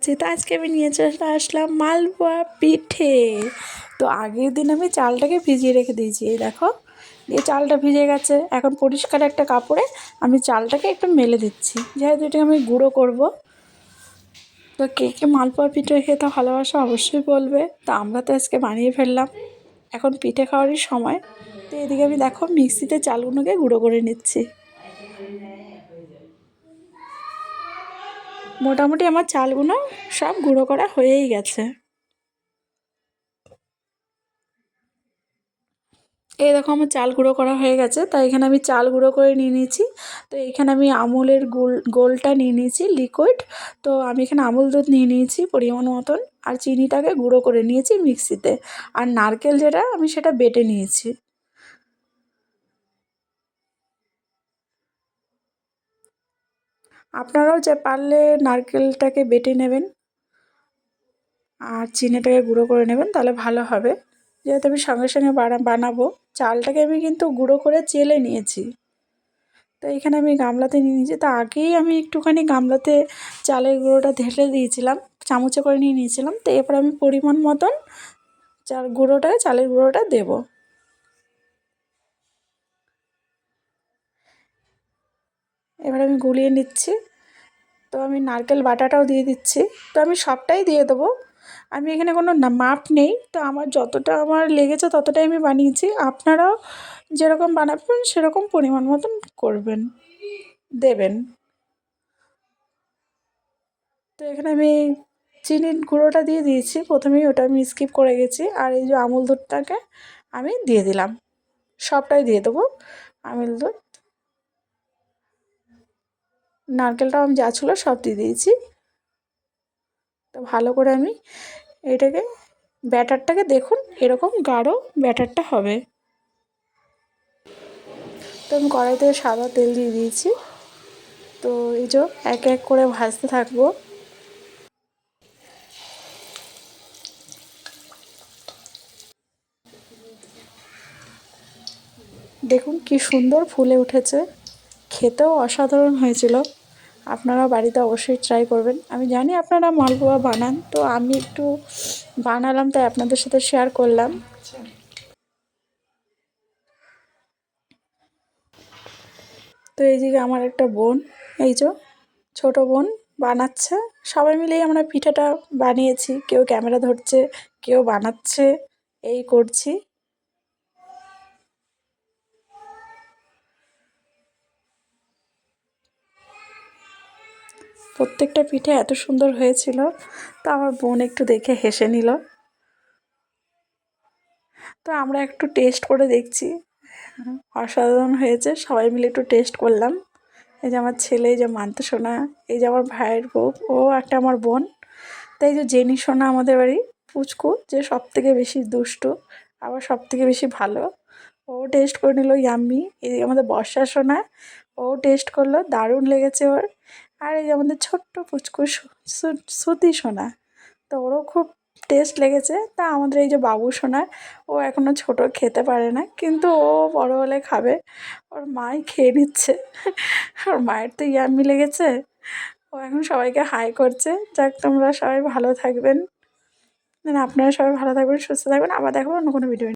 তো আজকে আমি নিয়ে চলে আসলাম মালপোয়া পিঠে। তো আগের দিন আমি চালটাকে ভিজিয়ে রেখে দিয়েছি, এই দেখো এই চালটা ভিজে গেছে। এখন পরিষ্কার একটা কাপড়ে আমি চালটাকে একটু মেলে দিচ্ছি, যেহেতু এটাকে আমি গুঁড়ো করব। তো কে কে মালপোয়া পিঠে খেতে ভালোবাসো অবশ্যই বলবে। তো আমরা তো আজকে বানিয়ে ফেললাম, এখন পিঠে খাওয়ারই সময়। তো এদিকে আমি দেখো মিক্সিতে চালগুলোকে গুঁড়ো করে নিচ্ছি। মোটামুটি আমার চালগুলো সব গুঁড়ো করা হয়েই গেছে। এই দেখো আমার চাল গুঁড়ো করা হয়ে গেছে। তাই এখানে আমি চাল গুঁড়ো করে নিয়ে নিয়েছি। তো এখানে আমি আমুলের গোলটা নিয়ে নিয়েছি লিকুইড। তো আমি এখানে আমুল দুধ নিয়ে নিয়েছি পরিমাণ মতন, আর চিনিটাকে গুঁড়ো করে নিয়েছি মিক্সিতে। আর নারকেল যেটা আমি সেটা বেটে নিয়েছি। আপনারাও যে পারলে নারকেলটাকে বেটে নেবেন আর চিনিটাকে গুঁড়ো করে নেবেন, তাহলে ভালো হবে। যেহেতু আমি সঙ্গে সঙ্গে বানাবো, চালটাকে আমি কিন্তু গুঁড়ো করে চেলে নিয়েছি। তো এখানে আমি গামলাতে নিয়ে নিয়েছি। তো আগেই আমি একটুখানি গামলাতে চালের গুঁড়োটা ঢেলে দিয়েছিলাম, চামচে করে নিয়ে নিয়েছিলাম। তো এরপর আমি পরিমাণ মতন চালের গুঁড়োটা দেব। এবার আমি গুলিয়ে নিচ্ছি। তো আমি নারকেল বাটাটাও দিয়ে দিচ্ছি। তো আমি সবটাই দিয়ে দেবো, আমি এখানে কোনো মাপ নেই। তো আমার যতটা আমার লেগেছে ততটাই আমি বানিয়েছি। আপনারাও যেরকম বানাবেন সেরকম পরিমাণ মতন করবেন, দেবেন। তো এখানে আমি চিনির গুঁড়োটা দিয়ে দিয়েছি প্রথমেই, ওটা আমি স্কিপ করে গেছি। আর এই যে আমুল দুধটাকে আমি দিয়ে দিলাম, সবটাই দিয়ে দেবো আমুল দুধ। নারকেলটাও আমি যা ছিল সব দিয়ে দিয়েছি। তো ভালো করে আমি এটাকে ব্যাটারটাকে দেখুন এরকম গাঢ় ব্যাটারটা হবে। তো আমি কড়াইতে সাদা তেল দিয়ে দিয়েছি। তো এই যে এক এক করে ভাজতে থাকবো। দেখুন কি সুন্দর ফুলে উঠেছে, খেতেও অসাধারণ হয়েছিল। আপনারা বাড়িতে অবশ্যই ট্রাই করবেন। আমি জানি আপনারা মালপোয়া বানান, তো আমি একটু বানালাম তাই আপনাদের সাথে শেয়ার করলাম। তো এই যে আমার একটা বোন, এই যে ছোটো বোন বানাচ্ছে। সবাই মিলেই আমরা পিঠাটা বানিয়েছি, কেউ ক্যামেরা ধরছে, কেউ বানাচ্ছে, এই করছি। প্রত্যেকটা পিঠে এত সুন্দর হয়েছিল। তো আমার বোন একটু দেখে হেসে নিল। তো আমরা একটু টেস্ট করে দেখছি, অসাধারণ হয়েছে। সবাই মিলে একটু টেস্ট করলাম। এই যে আমার ছেলে, এই যে মানতে সোনা, এই যে আমার ভাইয়ের বউ, ও একটা আমার বোন। তাই যে জেনি সোনা আমাদের বাড়ি, পুচকু যে সব থেকে বেশি দুষ্টু, আবার সব থেকে বেশি ভালো, ও টেস্ট করে নিল ইয়াম্মি। এই আমাদের বর্ষা সোনা, ও টেস্ট করলো, দারুণ লেগেছে ওর। আর এই যে আমাদের ছোট্ট পুচকু শ্রুতি সোনা, তো ওরও খুব টেস্ট লেগেছে। তা আমাদের এই যে বাবু সোনা, ও এখনও ছোটো, খেতে পারে না, কিন্তু ও বড় হলে খাবে। ওর মাই খেয়ে নিচ্ছে, ওর মায়ের তো ইয়াম্মি লেগেছে। ও এখন সবাইকে হাই করছে। যাক, তোমরা সবাই ভালো থাকবেন, আপনারা সবাই ভালো থাকবেন, সুস্থ থাকবেন। আবার দেখাবো অন্য কোনো ভিডিও।